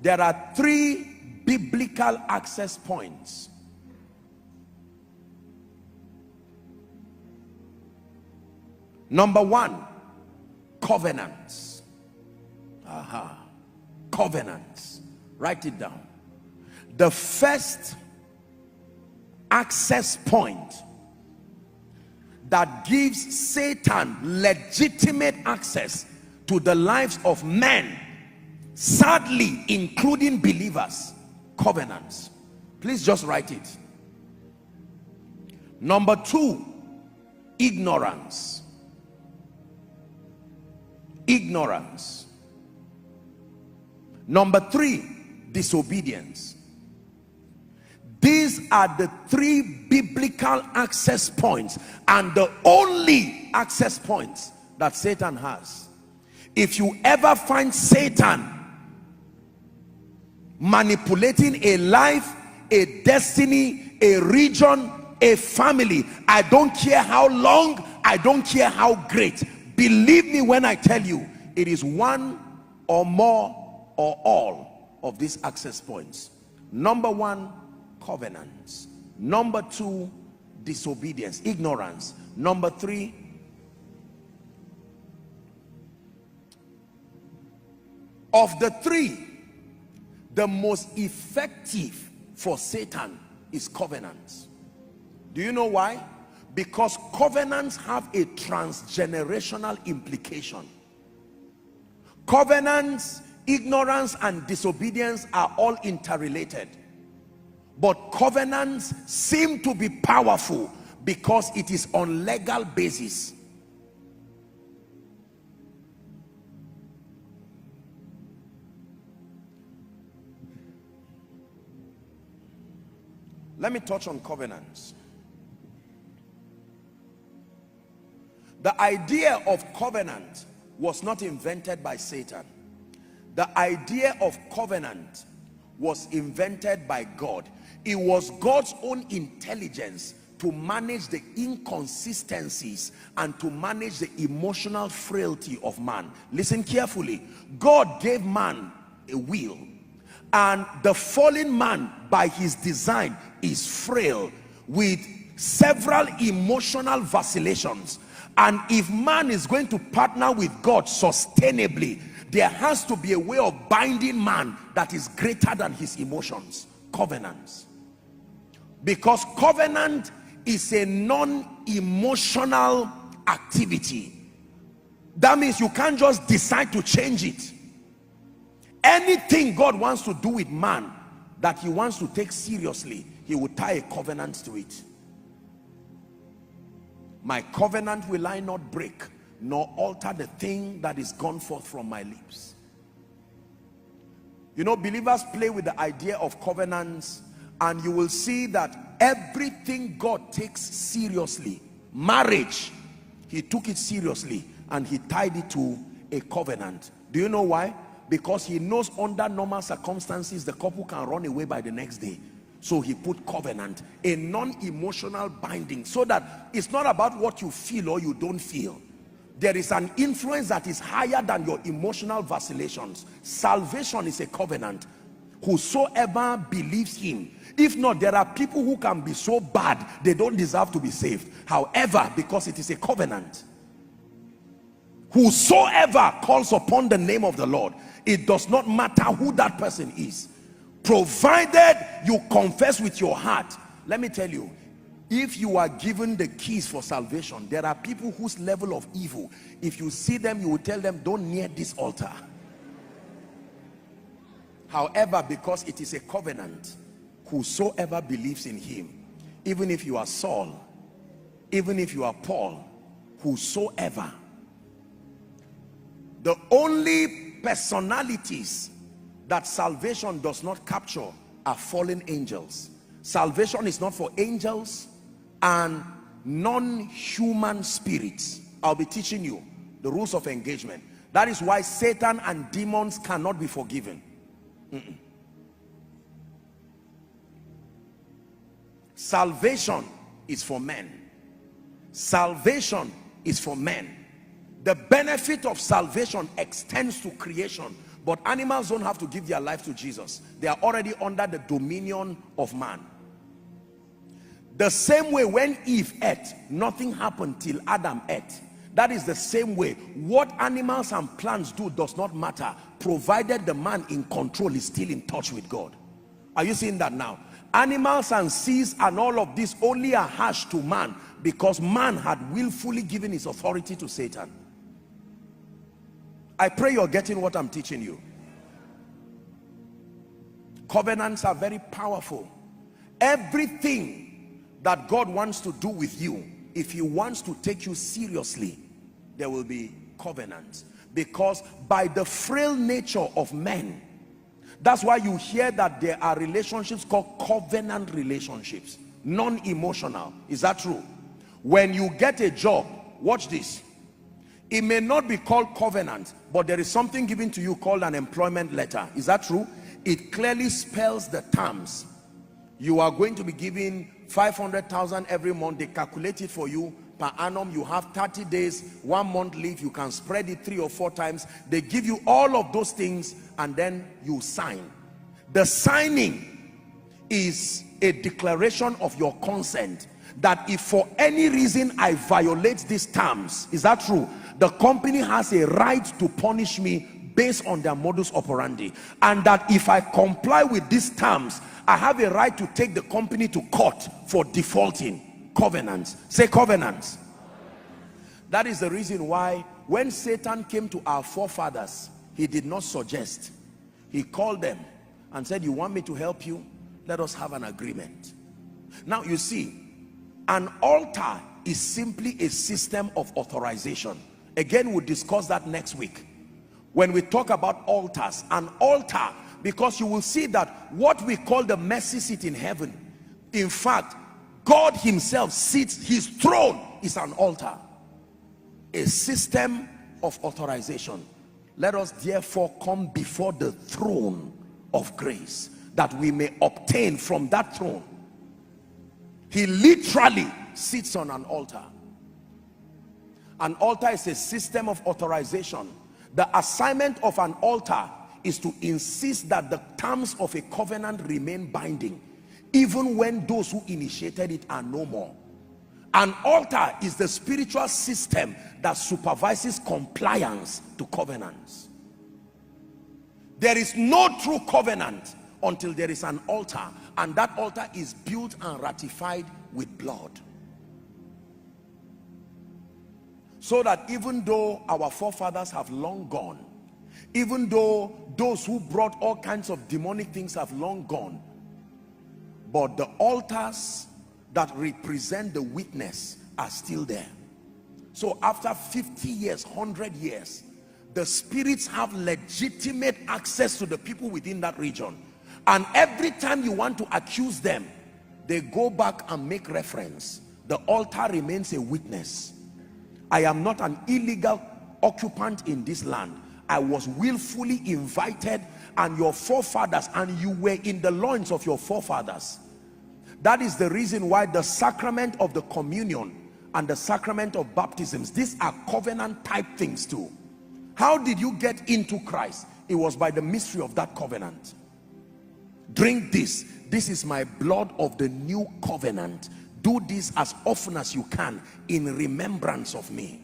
There are 3 biblical access points. Number 1, covenants. Covenants. Write it down. The first access point that gives Satan legitimate access to the lives of men, sadly including believers, covenants. Please just write it. Number 2, ignorance. Ignorance. Number 3, disobedience. These are the 3 biblical access points, and the only access points that Satan has. If you ever find Satan manipulating a life, a destiny, a region, a family, I don't care how long, I don't care how great, believe me when I tell you, it is one or more or all of these access points. Number 1, covenants. Number 2, disobedience, ignorance. Number 3, of the 3, the most effective for Satan is covenants. Do you know why? Because covenants have a transgenerational implication. Covenants, ignorance, and disobedience are all interrelated. But covenants seem to be powerful because it is on legal basis. Let me touch on covenants. The idea of covenant was not invented by Satan. The idea of covenant was invented by God. It was God's own intelligence to manage the inconsistencies and to manage the emotional frailty of man. Listen carefully. God gave man a will, and the fallen man by his design is frail with several emotional vacillations. And if man is going to partner with God sustainably, there has to be a way of binding man that is greater than his emotions. Covenants. Because covenant is a non-emotional activity. That means you can't just decide to change it. Anything God wants to do with man that he wants to take seriously, he will tie a covenant to it. My covenant will I not break, nor alter the thing that is gone forth from my lips. You know, believers play with the idea of covenants, and you will see that everything God takes seriously, marriage, he took it seriously and he tied it to a covenant. Do you know why? Because he knows under normal circumstances the couple can run away by the next day. So he put covenant, a non-emotional binding, so that it's not about what you feel or you don't feel. There is an influence that is higher than your emotional vacillations. Salvation is a covenant. Whosoever believes him. If not, there are people who can be so bad they don't deserve to be saved. However, because it is a covenant, whosoever calls upon the name of the Lord, it does not matter who that person is, provided you confess with your heart. Let me tell you, if you are given the keys for salvation, there are people whose level of evil, if you see them, you will tell them, don't near this altar. However, because it is a covenant, whosoever believes in him, even if you are Saul, even if you are Paul, whosoever. The only personalities that salvation does not capture are fallen angels. Salvation is not for angels and non-human spirits. I'll be teaching you the rules of engagement. That is why Satan and demons cannot be forgiven. Salvation is for men. Salvation is for men. The benefit of salvation extends to creation, But animals don't have to give their life to Jesus. They are already under the dominion of man. The same way when Eve ate, nothing happened till Adam ate. That is the same way. What animals and plants do does not matter, provided the man in control is still in touch with God. Are you seeing that now? Animals and seas and all of this only are harsh to man because man had willfully given his authority to Satan. I pray you're getting what I'm teaching you. Covenants are very powerful. Everything that God wants to do with you, if he wants to take you seriously, there will be covenants. Because by the frail nature of men, that's why you hear that there are relationships called covenant relationships, non-emotional. Is that true? When you get a job, watch this. It may not be called covenant, but there is something given to you called an employment letter. Is that true? It clearly spells the terms. You are going to be given 500,000 every month. They calculate it for you per annum. You have 30 days, 1 month leave. You can spread it 3 or 4 times. They give you all of those things and then you sign. The signing is a declaration of your consent that if for any reason I violate these terms, is that true? The company has a right to punish me based on their modus operandi, and that if I comply with these terms, I have a right to take the company to court for defaulting. Covenants. Say covenants. That is the reason why when Satan came to our forefathers, he did not suggest. He called them and said, you want me to help you? Let us have an agreement. Now you see, an altar is simply a system of authorization. Again, we'll discuss that next week when we talk about altars. An altar, because you will see that what we call the mercy seat in heaven, in fact, God himself sits, his throne is an altar, a system of authorization. Let us therefore come before the throne of grace, that we may obtain from that throne. He literally sits on an altar. An altar is a system of authorization. The assignment of an altar is to insist that the terms of a covenant remain binding, even when those who initiated it are no more. An altar is the spiritual system that supervises compliance to covenants. There is no true covenant until there is an altar, and that altar is built and ratified with blood. So that even though our forefathers have long gone, even though those who brought all kinds of demonic things have long gone, but the altars that represent the witness are still there. So after 50 years, 100 years, the spirits have legitimate access to the people within that region. And every time you want to accuse them, they go back and make reference. The altar remains a witness. I am not an illegal occupant in this land. I was willfully invited, and your forefathers, and you were in the loins of your forefathers. That is the reason why the sacrament of the communion and the sacrament of baptisms, these are covenant type things too. How did you get into Christ? It was by the mystery of that covenant. Drink this. This is my blood of the new covenant. Do this as often as you can in remembrance of me.